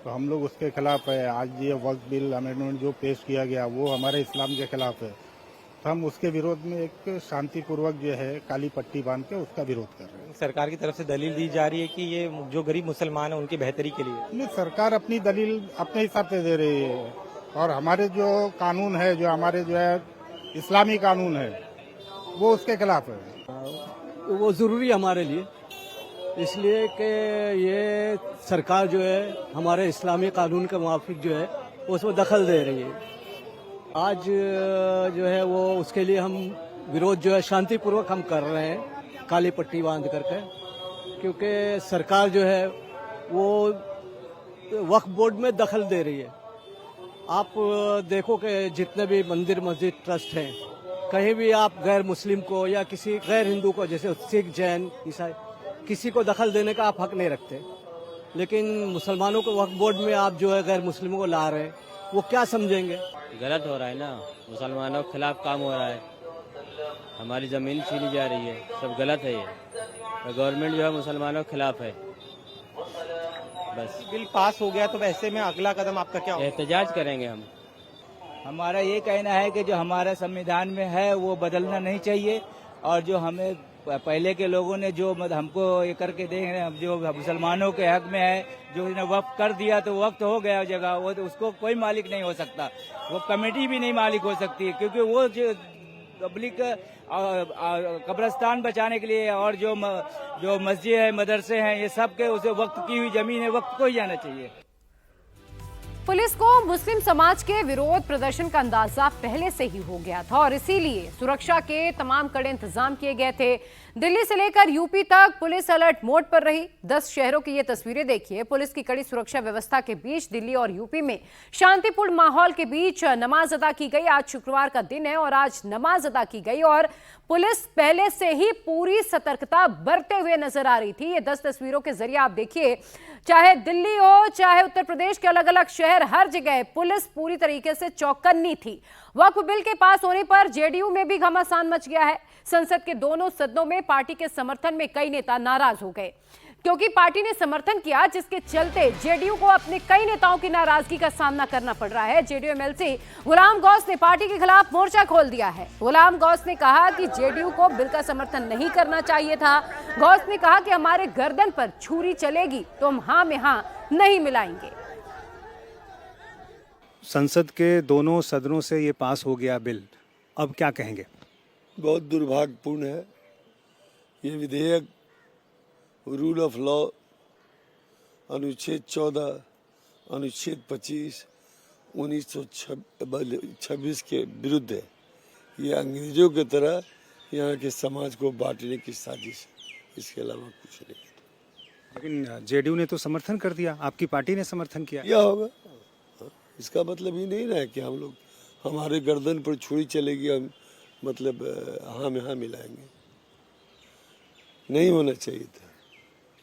तो हम लोग उसके खिलाफ है। आज ये वक्फ बिल अमेंडमेंट जो पेश किया गया वो हमारे इस्लाम के खिलाफ है, तो हम उसके विरोध में एक शांतिपूर्वक जो है काली पट्टी बांध के उसका विरोध कर रहे हैं। सरकार की तरफ से दलील दी जा रही है कि ये जो गरीब मुसलमान है उनकी बेहतरी के लिए। नहीं, सरकार अपनी दलील अपने हिसाब से दे रही है और हमारे जो कानून है, जो हमारे जो है इस्लामी कानून है, वो उसके खिलाफ है। वो जरूरी हमारे लिए, इसलिए कि ये सरकार जो है हमारे इस्लामी कानून के मुवाफिक जो है उसमें दखल दे रही है। आज जो है वो उसके लिए हम विरोध जो है शांतिपूर्वक हम कर रहे हैं, काली पट्टी बांध करके, क्योंकि सरकार जो है वो वक्फ बोर्ड में दखल दे रही है। आप देखो कि जितने भी मंदिर मस्जिद ट्रस्ट हैं, कहीं भी आप गैर मुस्लिम को या किसी गैर हिंदू को, जैसे सिख जैन ईसाई, किसी को दखल देने का आप हक नहीं रखते, लेकिन मुसलमानों को वक्फ बोर्ड में आप जो है गैर मुस्लिमों को ला रहे हैं, वो क्या समझेंगे? गलत हो रहा है ना, मुसलमानों के खिलाफ काम हो रहा है, हमारी ज़मीन छीनी जा रही है, सब गलत है ये। तो गवर्नमेंट जो है मुसलमानों के खिलाफ है। बस बिल पास हो गया तो वैसे में अगला कदम आपका क्या होगा? एहतजाज करेंगे हम। हमारा ये कहना है कि जो हमारा संविधान में है वो बदलना नहीं चाहिए, और जो हमें पहले के लोगों ने जो हमको ये करके दे, जो मुसलमानों के हक में है, जो इन्हें वक्त कर दिया तो वक्त हो गया जगह, वो तो उसको कोई मालिक नहीं हो सकता, वो कमेटी भी नहीं मालिक हो सकती है, क्योंकि वो जो पब्लिक कब्रिस्तान बचाने के लिए और जो मस्जिद है, मदरसे हैं, ये सब के उसे वक्त की हुई जमीन है, वक्त को ही जाना चाहिए। पुलिस को मुस्लिम समाज के विरोध प्रदर्शन का अंदाजा पहले से ही हो गया था और इसीलिए सुरक्षा के तमाम कड़े इंतजाम किए गए थे। दिल्ली से लेकर यूपी तक पुलिस अलर्ट मोड पर रही। 10 शहरों की ये तस्वीरें देखिए। पुलिस की कड़ी सुरक्षा व्यवस्था के बीच दिल्ली और यूपी में शांतिपूर्ण माहौल के बीच नमाज अदा की गई। आज शुक्रवार का दिन है और आज नमाज अदा की गई और पुलिस पहले से ही पूरी सतर्कता बरते हुए नजर आ रही थी। ये 10 तस्वीरों के जरिए आप देखिए, चाहे दिल्ली हो चाहे उत्तर प्रदेश के अलग अलग शहर, हर जगह पुलिस पूरी तरीके से चौकन्नी थी। वक्फ बिल के पास होने पर जेडीयू में भी घमासान मच गया है। संसद के दोनों सदनों में पार्टी के समर्थन में कई नेता नाराज हो गए क्योंकि पार्टी ने समर्थन किया, जिसके चलते जेडीयू को अपने कई नेताओं की नाराजगी का सामना करना पड़ रहा है। जेडीयू एमएलसी गुलाम गौस ने पार्टी के खिलाफ मोर्चा खोल दिया है। गुलाम गौस ने कहा कि जेडीयू को बिल का समर्थन नहीं करना चाहिए था। गौस ने कहा कि हमारे गर्दन पर छुरी चलेगी तो हम हाँ में हाँ नहीं मिलाएंगे। संसद के दोनों सदनों से ये पास हो गया बिल, अब क्या कहेंगे? बहुत दुर्भाग्यपूर्ण है। ये विधेयक रूल ऑफ लॉ, अनुच्छेद 14, अनुच्छेद 25, 1926 के विरुद्ध है। ये अंग्रेजों की तरह यहाँ के समाज को बांटने की साजिश है, इसके अलावा कुछ नहीं। लेकिन जेडीयू ने तो समर्थन कर दिया, आपकी पार्टी ने समर्थन किया। क्या होगा? इसका मतलब ही नहीं ना कि हम लोग हमारे गर्दन पर छुरी चलेगी, हम मतलब हाँ में हाँ मिलाएंगे। नहीं होना चाहिए था।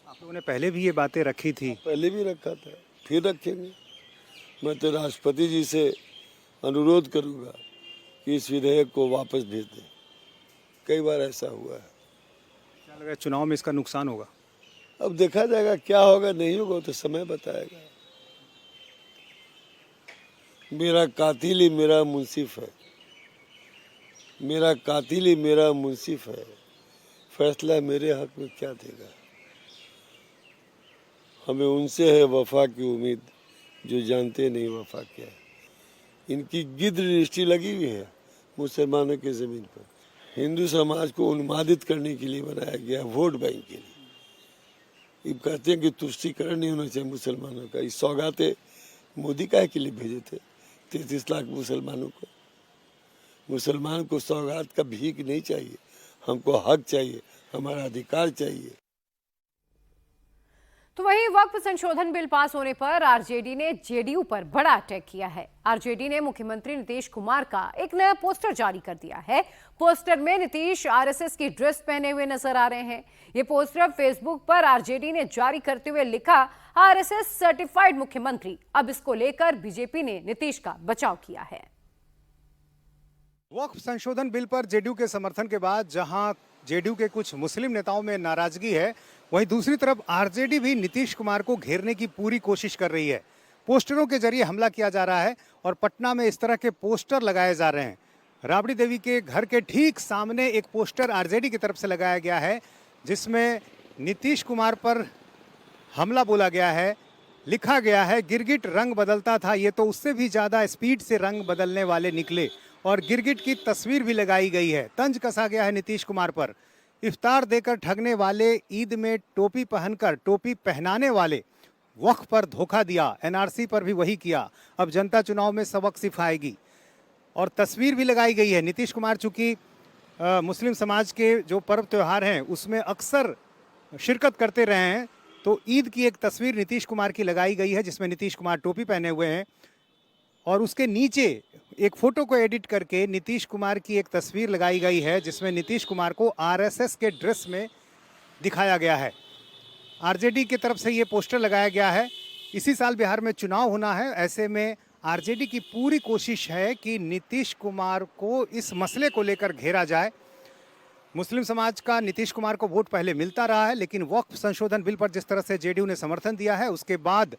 आप लोगों ने पहले भी ये बातें रखी थी। पहले भी रखा था, फिर रखेंगे। मैं तो राष्ट्रपति जी से अनुरोध करूंगा कि इस विधेयक को वापस भेज दें। कई बार ऐसा हुआ है। क्या लग रहा है चुनाव में इसका नुकसान होगा? अब देखा जाएगा क्या होगा, नहीं होगा तो समय बताएगा। मेरा कातिल ही मेरा मुंसिफ है, मेरा कातिल ही मेरा मुंसिफ है, फैसला मेरे हक में क्या देगा। हमें उनसे है वफा की उम्मीद जो जानते नहीं वफा क्या है। इनकी गिद्ध रजिस्ट्री लगी हुई है मुसलमानों की जमीन पर। हिंदू समाज को उन्मादित करने के लिए बनाया गया, वोट बैंक के लिए। ये कहते हैं कि तुष्टीकरण नहीं होना चाहिए मुसलमानों का। ये सौगातें मोदी काहे के लिए भेजे थे 33 लाख मुसलमानों को? मुसलमान को सौगात का भीख नहीं चाहिए, हमको हक चाहिए, हमारा अधिकार चाहिए। तो वहीं वक्फ संशोधन बिल पास होने पर आरजेडी ने जेडीयू पर बड़ा अटैक किया है। आरजेडी ने मुख्यमंत्री नीतीश कुमार का एक नया पोस्टर जारी कर दिया है। पोस्टर में नीतीश आरएसएस की ड्रेस पहने हुए नजर आ रहे हैं। ये पोस्टर फेसबुक पर आरजेडी ने जारी करते हुए लिखा, आरएसएस सर्टिफाइड मुख्यमंत्री। अब इसको लेकर बीजेपी ने नीतीश का बचाव किया है। वक्फ संशोधन बिल पर जेडीयू के समर्थन के बाद जहां जेडीयू के कुछ मुस्लिम नेताओं में नाराजगी है, वहीं दूसरी तरफ आरजेडी भी नीतीश कुमार को घेरने की पूरी कोशिश कर रही है। पोस्टरों के जरिए हमला किया जा रहा है और पटना में इस तरह के पोस्टर लगाए जा रहे हैं। राबड़ी देवी के घर के ठीक सामने एक पोस्टर आरजेडी की तरफ से लगाया गया है जिसमें नीतीश कुमार पर हमला बोला गया है। लिखा गया है, गिरगिट रंग बदलता था, ये तो उससे भी ज़्यादा स्पीड से रंग बदलने वाले निकले। और गिरगिट की तस्वीर भी लगाई गई है। तंज कसा गया है नीतीश कुमार पर। इफ्तार देकर ठगने वाले, ईद में टोपी पहनकर टोपी पहनाने वाले, वक्फ पर धोखा दिया, एनआरसी पर भी वही किया। अब जनता चुनाव में सबक सिखाएगी। और तस्वीर भी लगाई गई है। नीतीश कुमार चूंकि मुस्लिम समाज के जो पर्व त्यौहार हैं उसमें अक्सर शिरकत करते रहे हैं, तो ईद की एक तस्वीर नीतीश कुमार की लगाई गई है जिसमें नीतीश कुमार टोपी पहने हुए हैं और उसके नीचे एक फोटो को एडिट करके नीतीश कुमार की एक तस्वीर लगाई गई है जिसमें नीतीश कुमार को आरएसएस के ड्रेस में दिखाया गया है। आरजेडी की तरफ से ये पोस्टर लगाया गया है। इसी साल बिहार में चुनाव होना है, ऐसे में आरजेडी की पूरी कोशिश है कि नीतीश कुमार को इस मसले को लेकर घेरा जाए। मुस्लिम समाज का नीतीश कुमार को वोट पहले मिलता रहा है, लेकिन वक्फ संशोधन बिल पर जिस तरह से जेडीयू ने समर्थन दिया है उसके बाद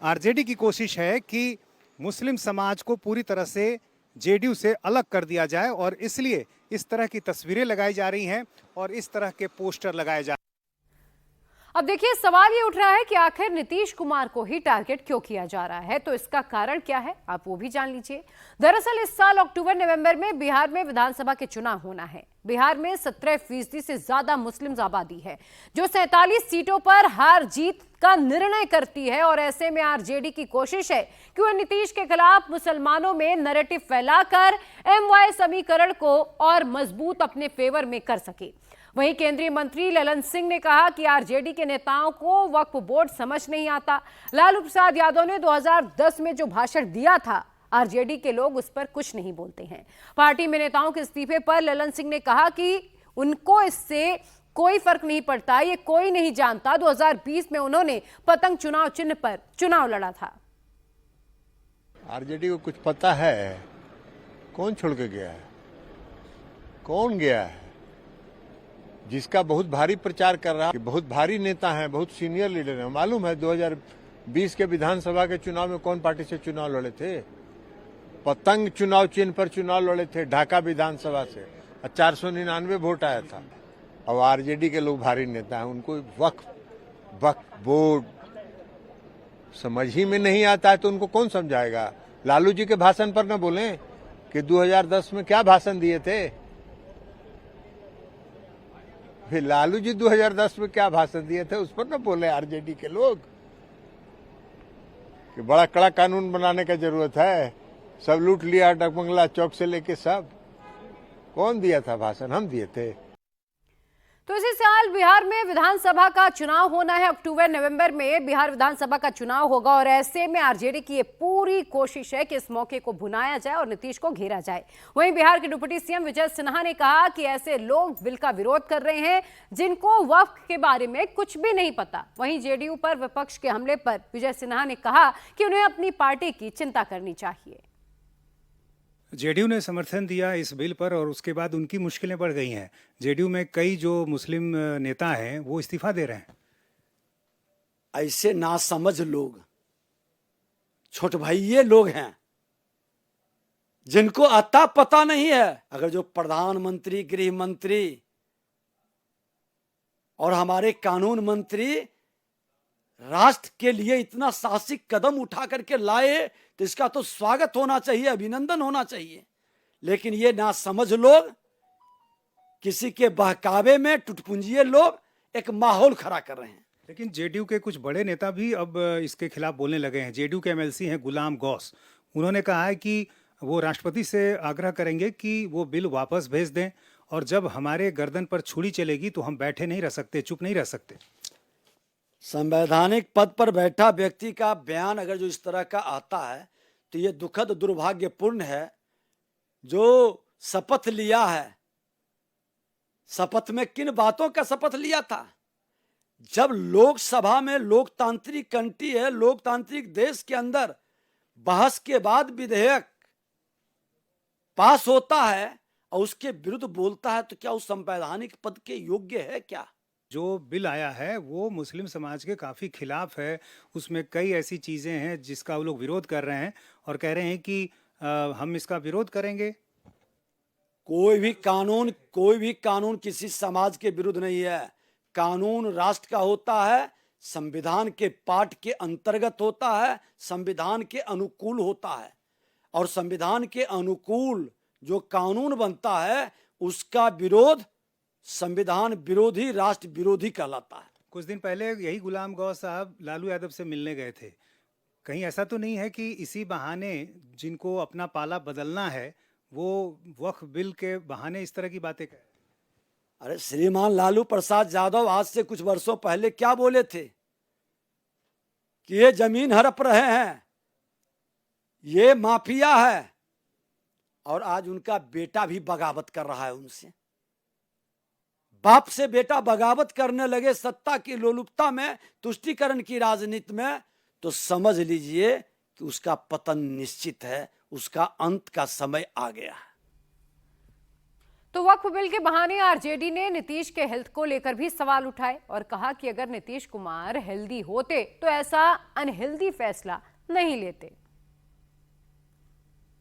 आरजेडी की कोशिश है कि मुस्लिम समाज को पूरी तरह से जेडीयू से अलग कर दिया जाए और इसलिए इस तरह की तस्वीरें लगाई जा रही हैं और इस तरह के पोस्टर लगाए जा। अब देखिए, सवाल ये उठ रहा है कि आखिर नीतीश कुमार को ही टारगेट क्यों किया जा रहा है, तो इसका कारण क्या है आप वो भी जान लीजिए। दरअसल इस साल अक्टूबर नवंबर में बिहार में विधानसभा के चुनाव होना है। बिहार में 17% से ज्यादा मुस्लिम आबादी है जो 47 सीटों पर हार जीत का निर्णय करती है और ऐसे में आरजेडी की कोशिश है कि वह नीतीश के खिलाफ मुसलमानों में नैरेटिव फैलाकर एमवाय समीकरण को और मजबूत अपने फेवर में कर सके। वहीं केंद्रीय मंत्री ललन सिंह ने कहा कि आरजेडी के नेताओं को वक्फ बोर्ड समझ नहीं आता। लालू प्रसाद यादव ने 2010 में जो भाषण दिया था, आरजेडी के लोग उस पर कुछ नहीं बोलते हैं। पार्टी में नेताओं के इस्तीफे पर ललन सिंह ने कहा कि उनको इससे कोई फर्क नहीं पड़ता, ये कोई नहीं जानता 2020 में उन्होंने पतंग चुनाव चिन्ह पर चुनाव लड़ा था। आरजेडी को कुछ पता है? कौन छोड़ के गया है? कौन गया है? जिसका बहुत भारी प्रचार कर रहा है, बहुत भारी नेता हैं, बहुत सीनियर लीडर हैं। मालूम है 2020 के विधानसभा के चुनाव में कौन पार्टी से चुनाव लड़े थे? पतंग चुनाव चिन्ह पर चुनाव लड़े थे ढाका विधानसभा से, 499 वोट आया था। अब आरजेडी के लोग भारी नेता हैं, उनको वक्फ बोर्ड समझ ही में नहीं आता है तो उनको कौन समझाएगा? लालू जी के भाषण पर न बोलें कि 2010 में क्या भाषण दिए थे। फिर लालू जी 2010 में क्या भाषण दिए थे उस पर न बोले आरजेडी के लोग कि बड़ा कड़ा कानून बनाने का जरूरत है, सब लूट लिया डगमंगला चौक से लेके सब। कौन दिया था भाषण? हम दिए थे। तो इसी साल बिहार में विधानसभा का चुनाव होना है। अक्टूबर नवंबर में बिहार विधानसभा का चुनाव होगा और ऐसे में आरजेडी की ये पूरी कोशिश है कि इस मौके को भुनाया जाए और नीतीश को घेरा जाए। वहीं बिहार के डिप्टी सीएम विजय सिन्हा ने कहा कि ऐसे लोग बिल का विरोध कर रहे हैं जिनको वक्फ के बारे में कुछ भी नहीं पता। वहीं जेडीयू पर विपक्ष के हमले पर विजय सिन्हा ने कहा कि उन्हें अपनी पार्टी की चिंता करनी चाहिए। जेडीयू ने समर्थन दिया इस बिल पर और उसके बाद उनकी मुश्किलें बढ़ गई हैं। जेडीयू में कई जो मुस्लिम नेता हैं वो इस्तीफा दे रहे हैं। ऐसे नासमझ लोग, छोट भाइये लोग हैं जिनको अता पता नहीं है। अगर जो प्रधानमंत्री, गृह मंत्री और हमारे कानून मंत्री राष्ट्र के लिए इतना साहसिक कदम उठा करके लाए तो इसका तो स्वागत होना चाहिए, अभिनंदन होना चाहिए। लेकिन ये नासमझ लोग, किसी के बहकावे में टुटपुंजिए लोग एक माहौल खड़ा कर रहे हैं। लेकिन जेडीयू के कुछ बड़े नेता भी अब इसके खिलाफ बोलने लगे हैं। जेडीयू के एमएलसी हैं गुलाम गौस, उन्होंने कहा है कि वो राष्ट्रपति से आग्रह करेंगे कि वो बिल वापस भेज दें और जब हमारे गर्दन पर छुरी चलेगी तो हम बैठे नहीं रह सकते, चुप नहीं रह सकते। संवैधानिक पद पर बैठा व्यक्ति का बयान अगर जो इस तरह का आता है तो ये दुखद दुर्भाग्यपूर्ण है। जो शपथ लिया है, शपथ में किन बातों का शपथ लिया था? जब लोकसभा में लोकतांत्रिक कंट्री है, लोकतांत्रिक देश के अंदर बहस के बाद विधेयक पास होता है और उसके विरुद्ध बोलता है तो क्या उस संवैधानिक पद के योग्य है क्या? जो बिल आया है वो मुस्लिम समाज के काफ़ी खिलाफ है। उसमें कई ऐसी चीज़ें हैं जिसका वो लोग विरोध कर रहे हैं और कह रहे हैं कि हम इसका विरोध करेंगे। कोई भी कानून किसी समाज के विरुद्ध नहीं है। कानून राष्ट्र का होता है, संविधान के पाठ के अंतर्गत होता है, संविधान के अनुकूल होता है और संविधान के अनुकूल जो कानून बनता है उसका विरोध संविधान विरोधी, राष्ट्र विरोधी कहलाता है। कुछ दिन पहले यही गुलाम गौस साहब लालू यादव से मिलने गए थे कहीं ऐसा तो नहीं है कि इसी बहाने जिनको अपना पाला बदलना है वो वक्फ बिल के बहाने इस तरह की बातें करें? अरे श्रीमान लालू प्रसाद यादव आज से कुछ वर्षों पहले क्या बोले थे कि ये जमीन हड़प रहे हैं, ये माफिया है, और आज उनका बेटा भी बगावत कर रहा है उनसे। बाप से बेटा बगावत करने लगे सत्ता की लोलुपता में, तुष्टीकरण की राजनीति में, तो समझ लीजिए कि उसका पतन निश्चित है, उसका अंत का समय आ गया है। तो वक्फ बिल के बहाने आरजेडी ने नीतीश के हेल्थ को लेकर भी सवाल उठाए और कहा कि अगर नीतीश कुमार हेल्दी होते तो ऐसा अनहेल्दी फैसला नहीं लेते।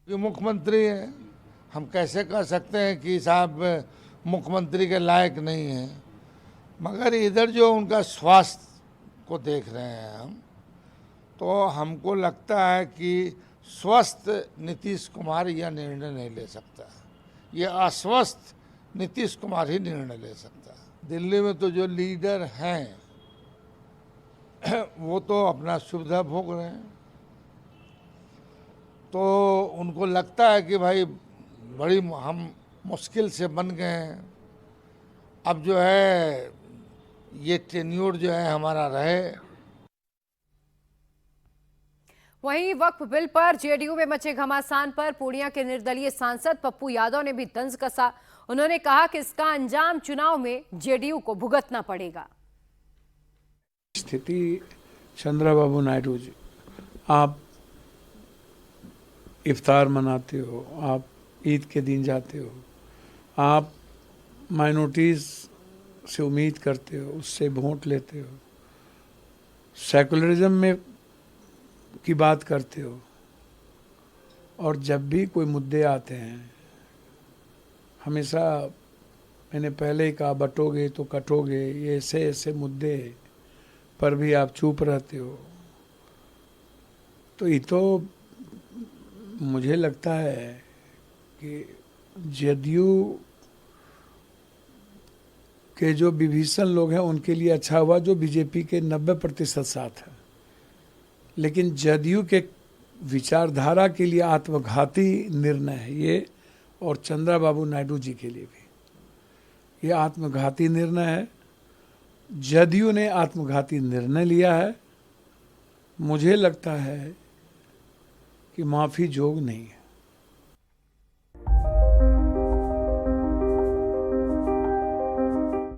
ये मुख्यमंत्री है, हम कैसे कह सकते हैं कि साहब मुख्यमंत्री के लायक नहीं है, मगर इधर जो उनका स्वास्थ्य को देख रहे हैं हम, तो हमको लगता है कि स्वस्थ नीतीश कुमार यह निर्णय नहीं ले सकता, ये अस्वस्थ नीतीश कुमार ही निर्णय ले सकता है। दिल्ली में तो जो लीडर हैं वो तो अपना सुविधा भोग रहे हैं, तो उनको लगता है कि भाई बड़ी हम मुश्किल से बन गए हैं, अब जो है ये टेन्योर जो है हमारा रहे। वहीं वक्फ बिल पर जेडीयू में मचे घमासान पर पूर्णिया के निर्दलीय सांसद पप्पू यादव ने भी तंज कसा। उन्होंने कहा कि इसका अंजाम चुनाव में जेडीयू को भुगतना पड़ेगा। स्थिति चंद्रबाबू नायडू जी, आप इफ्तार मनाते हो, आप ईद के दिन जाते हो, आप माइनॉरिटीज़ से उम्मीद करते हो, उससे वोट लेते हो, सेकुलरिज्म में की बात करते हो, और जब भी कोई मुद्दे आते हैं हमेशा मैंने पहले ही कहा बटोगे तो कटोगे, ये ऐसे ऐसे मुद्दे पर भी आप चुप रहते हो। तो ये तो मुझे लगता है कि जदयू के जो विभीषण लोग हैं उनके लिए अच्छा हुआ जो बीजेपी के 90% साथ है, लेकिन जदयू के विचारधारा के लिए आत्मघाती निर्णय है ये, और चंद्रबाबू नायडू जी के लिए भी ये आत्मघाती निर्णय है। जदयू ने आत्मघाती निर्णय लिया है, मुझे लगता है कि माफी जोग नहीं है।